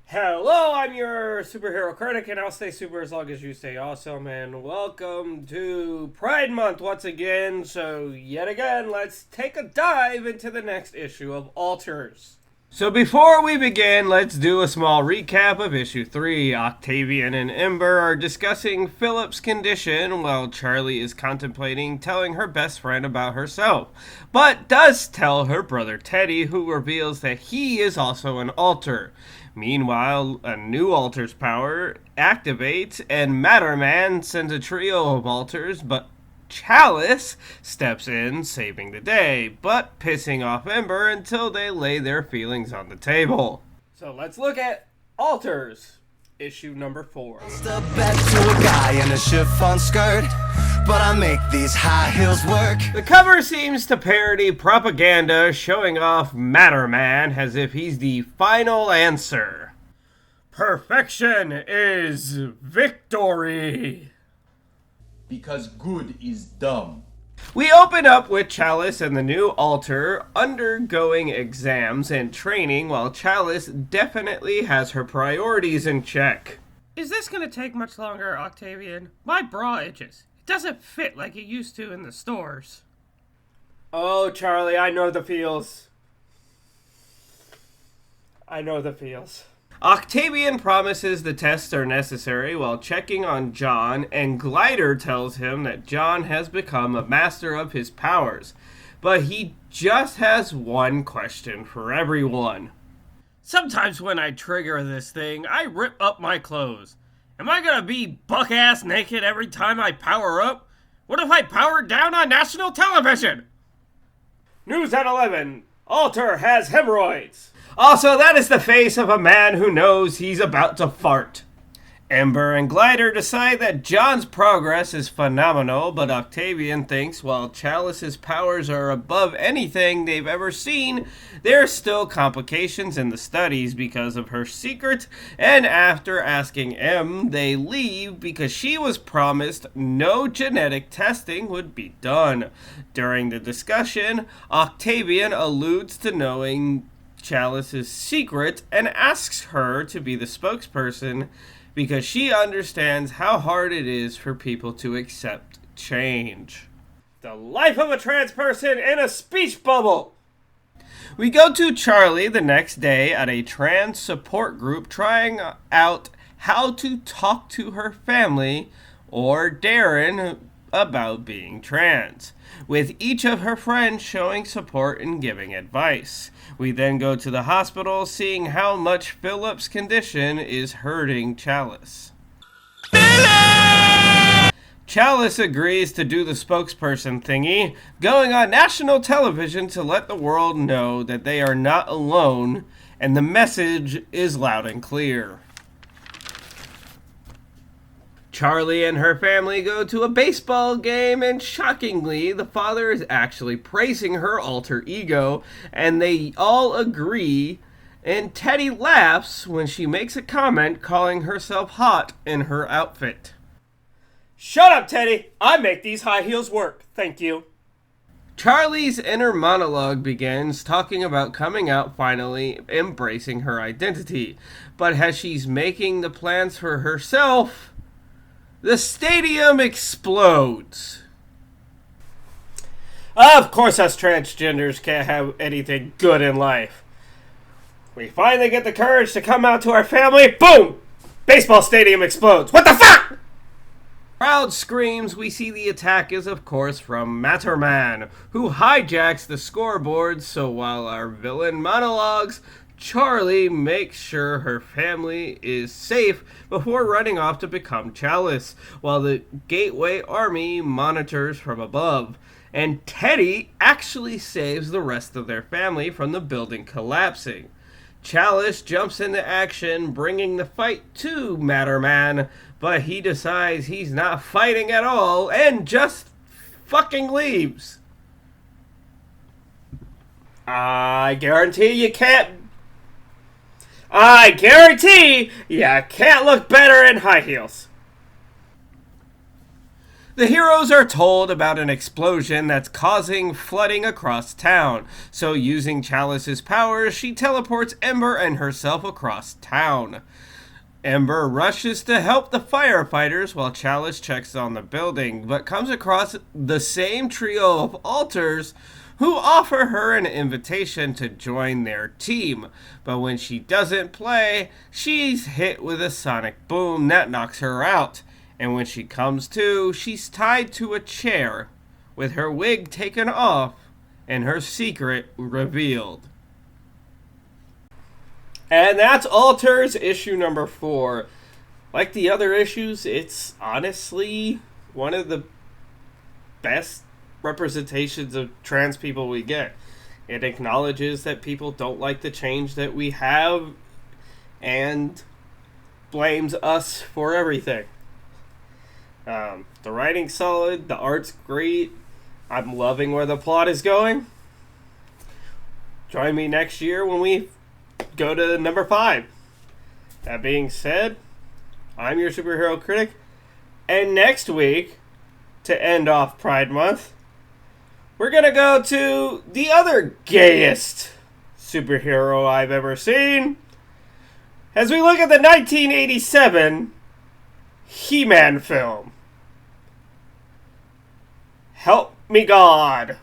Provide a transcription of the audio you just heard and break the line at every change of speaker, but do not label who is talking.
Hello, I'm your superhero critic, and I'll stay super as long as you stay awesome. And welcome to Pride Month once again. So, yet again, let's take a dive into the next issue of Alters. So, before we begin, let's do a small recap of issue 3. Octavian and Ember are discussing Philip's condition while Charlie is contemplating telling her best friend about herself, but does tell her brother Teddy, who reveals that he is also an alter. Meanwhile, a new Alter's power activates, and Matterman sends a trio of Alters, but Chalice steps in, saving the day, but pissing off Ember until they lay their feelings on the table. So let's look at Alters, issue number 4.
Step back to a guy in a chiffon skirt, but I make these high heels work.
The cover seems to parody propaganda showing off Matterman as if he's the final answer. Perfection is victory.
Because good is dumb.
We open up with Chalice and the new Alter undergoing exams and training, while Chalice definitely has her priorities in check.
Is this gonna take much longer, Octavian? My bra itches. It doesn't fit like it used to in the stores.
Oh, Charlie, I know the feels. Octavian promises the tests are necessary while checking on John, and Glider tells him that John has become a master of his powers, but he just has one question for everyone.
Sometimes when I trigger this thing, I rip up my clothes. Am I gonna be buck-ass naked every time I power up? What if I power down on national television?
News at 11. Alter has hemorrhoids. Also, that is the face of a man who knows he's about to fart. Ember and Glider decide that John's progress is phenomenal, but Octavian thinks while Chalice's powers are above anything they've ever seen, there are still complications in the studies because of her secret, and after asking Em, they leave because she was promised no genetic testing would be done. During the discussion, Octavian alludes to knowing Chalice's secret and asks her to be the spokesperson because she understands how hard it is for people to accept change. The life of a trans person in a speech bubble! We go to Charlie the next day at a trans support group trying out how to talk to her family or Darren about being trans, with each of her friends showing support and giving advice. We then go to the hospital, seeing how much Philip's condition is hurting Chalice. Chalice agrees to do the spokesperson thingy, going on national television to let the world know that they are not alone, and the message is loud and clear. Charlie and her family go to a baseball game, and shockingly, the father is actually praising her alter ego, and they all agree, and Teddy laughs when she makes a comment calling herself hot in her outfit. Shut up, Teddy! I make these high heels work, thank you. Charlie's inner monologue begins, talking about coming out finally, embracing her identity, but as she's making the plans for herself, the stadium explodes. Of course us transgenders can't have anything good in life. We finally get the courage to come out to our family. Boom! Baseball stadium explodes. What the fuck? Crowd screams. We see the attack is of course from Matterman, who hijacks the scoreboard, so while our villain monologues, Charlie makes sure her family is safe before running off to become Chalice, while the Gateway Army monitors from above. And Teddy actually saves the rest of their family from the building collapsing. Chalice jumps into action, bringing the fight to Matterman, but he decides he's not fighting at all and just fucking leaves. I guarantee you can't look better in high heels. The heroes are told about an explosion that's causing flooding across town, so using Chalice's powers, she teleports Ember and herself across town. Ember rushes to help the firefighters while Chalice checks on the building, but comes across the same trio of alters who offer her an invitation to join their team. But when she doesn't play, she's hit with a sonic boom that knocks her out. And when she comes to, she's tied to a chair, with her wig taken off and her secret revealed. And that's Alters issue number 4. Like the other issues, it's honestly one of the best representations of trans people we get. It acknowledges that people don't like the change that we have and blames us for everything. The writing's solid, the art's great. I'm loving where the plot is going. Join me next year when we go to number 5. That being said, I'm your superhero critic, and next week, to end off Pride Month, we're gonna go to the other gayest superhero I've ever seen, as we look at the 1987 He-Man film. Help me God.